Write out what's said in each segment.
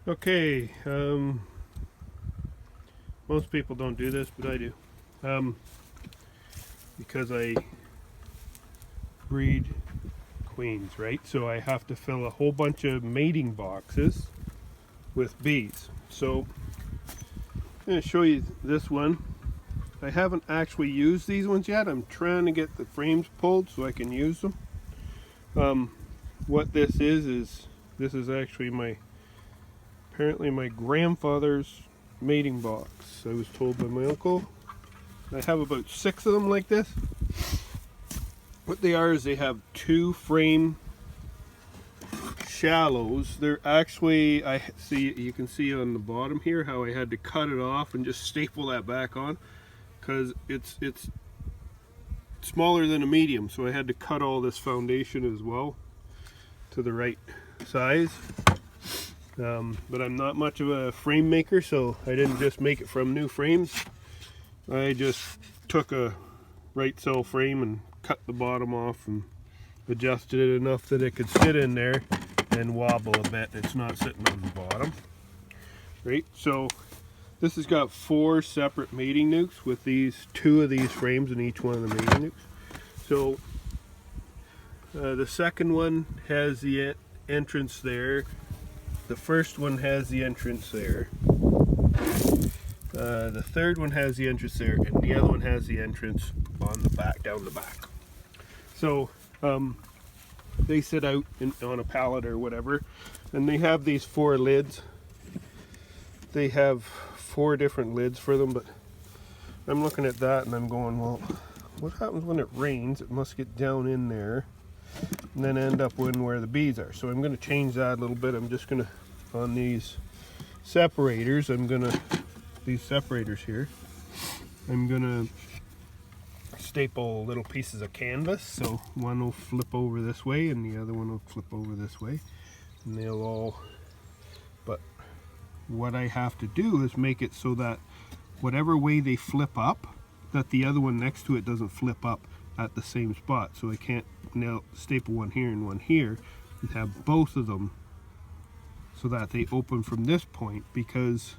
Okay, most people don't do this, but I do. Because I breed queens, right? So I have to fill a whole bunch of mating boxes with bees. So I'm going to show you this one. I haven't actually used these ones yet. I'm trying to get the frames pulled so I can use them. What this is this is actually apparently my grandfather's mating box. I was told by my uncle. I have about 6 of them like this. What they are is they have 2 frame shallows. They're actually, I see, you can see on the bottom here how I had to cut it off and just staple that back on because it's smaller than a medium, so I had to cut all this foundation as well to the right size. But I'm not much of a frame maker, so I didn't just make it from new frames. I just took a right cell frame and cut the bottom off and adjusted it enough that it could sit in there and wobble a bit. It's not sitting on the bottom. Right, so this has got 4 separate mating nukes with 2 of these frames in each one of the mating nukes. So the second one has the entrance there. The first one has the entrance there. The third one has the entrance there, and the other one has the entrance on the back, down the back. So they sit out on a pallet or whatever, and they have these 4 lids. They have 4 different lids for them, but I'm looking at that and I'm going, well, what happens when it rains? It must get down in there and then end up in where the bees are. So I'm going to change that a little bit. I'm just going to, on these separators, these separators here, I'm going to staple little pieces of canvas. So one will flip over this way and the other one will flip over this way. And they'll all, but what I have to do is make it so that whatever way they flip up, that the other one next to it doesn't flip up at the same spot. So I can't now staple one here and one here and have both of them so that they open from this point, because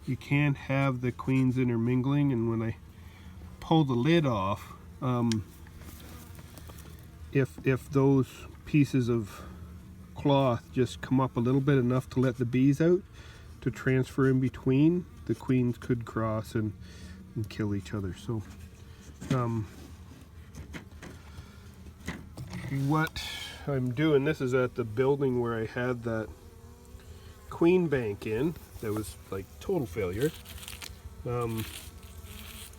you can't have the queens intermingling. And when I pull the lid off, if those pieces of cloth just come up a little bit enough to let the bees out to transfer in between, the queens could cross and kill each other. So what I'm doing, this is at the building where I had that queen bank in that was like total failure.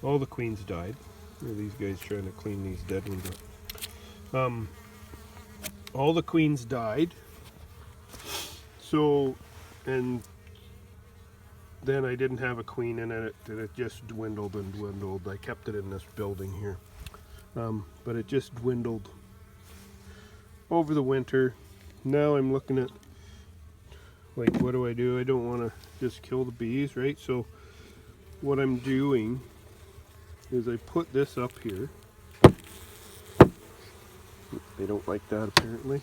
All the queens died. Are these guys trying to clean these dead ones up? All the queens died. So, and then I didn't have a queen in it, and it just dwindled and dwindled. I kept it in this building here, but it just dwindled over the winter. Now I'm looking at, like, what do? I don't want to just kill the bees, right? So what I'm doing is I put this up here. They don't like that, apparently.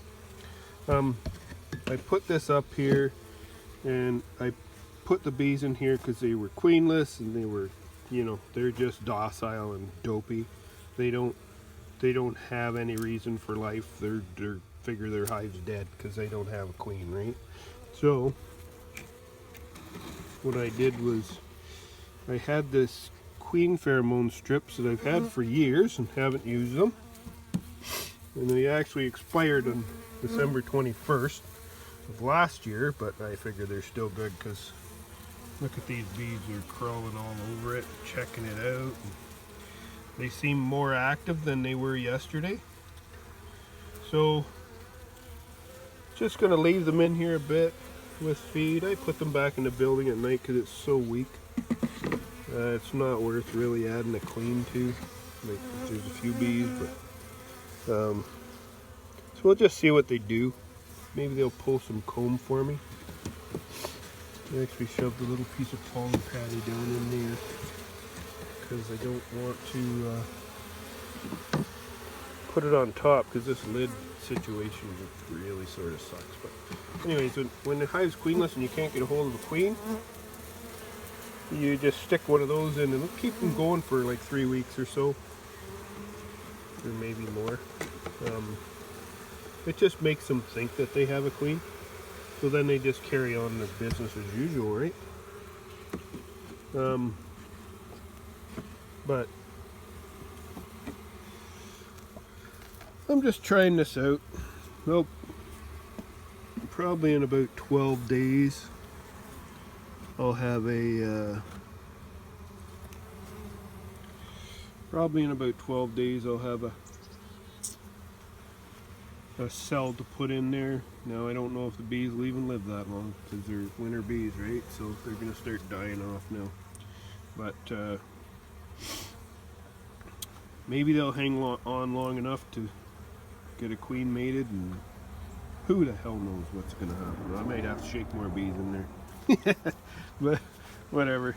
I put this up here, and I put the bees in here because they were queenless and they were, you know, they're just docile and dopey. They don't have any reason for life. They're figure their hive's dead because they don't have a queen, right? So what I did was I had this queen pheromone strips that I've had for years and haven't used them, and they actually expired on December 21st of last year, but I figure they're still good because look at these bees, they're crawling all over it, checking it out. They seem more active than they were yesterday. So just gonna leave them in here a bit with feed. I put them back in the building at night because it's so weak. It's not worth really adding a queen to. Like, there's a few bees, but so we'll just see what they do. Maybe they'll pull some comb for me. I actually shoved a little piece of pollen patty down in there because I don't want to put it on top because this lid situation really sort of sucks. But anyways, when the hive's queenless and you can't get a hold of a queen, you just stick one of those in and it'll keep them going for like 3 weeks or so, or maybe more. It just makes them think that they have a queen, so then they just carry on their business as usual, right? But I'm just trying this out. Well, probably in about 12 days I'll have a probably in about 12 days I'll have a cell to put in there. Now I don't know if the bees will even live that long because they're winter bees, right? So they're gonna start dying off now. But maybe they'll hang on long enough to get a queen mated, and who the hell knows what's gonna happen. I might have to shake more bees in there. But whatever.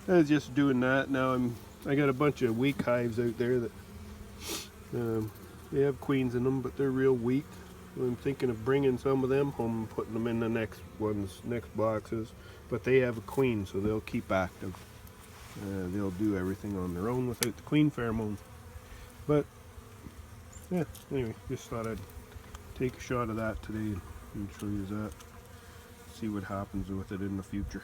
I was just doing that. Now I got a bunch of weak hives out there that they have queens in them, but they're real weak. I'm thinking of bringing some of them home and putting them in the next boxes. But they have a queen, so they'll keep active. They'll do everything on their own without the queen pheromone. But yeah, anyway, just thought I'd take a shot of that today and show you that. See what happens with it in the future.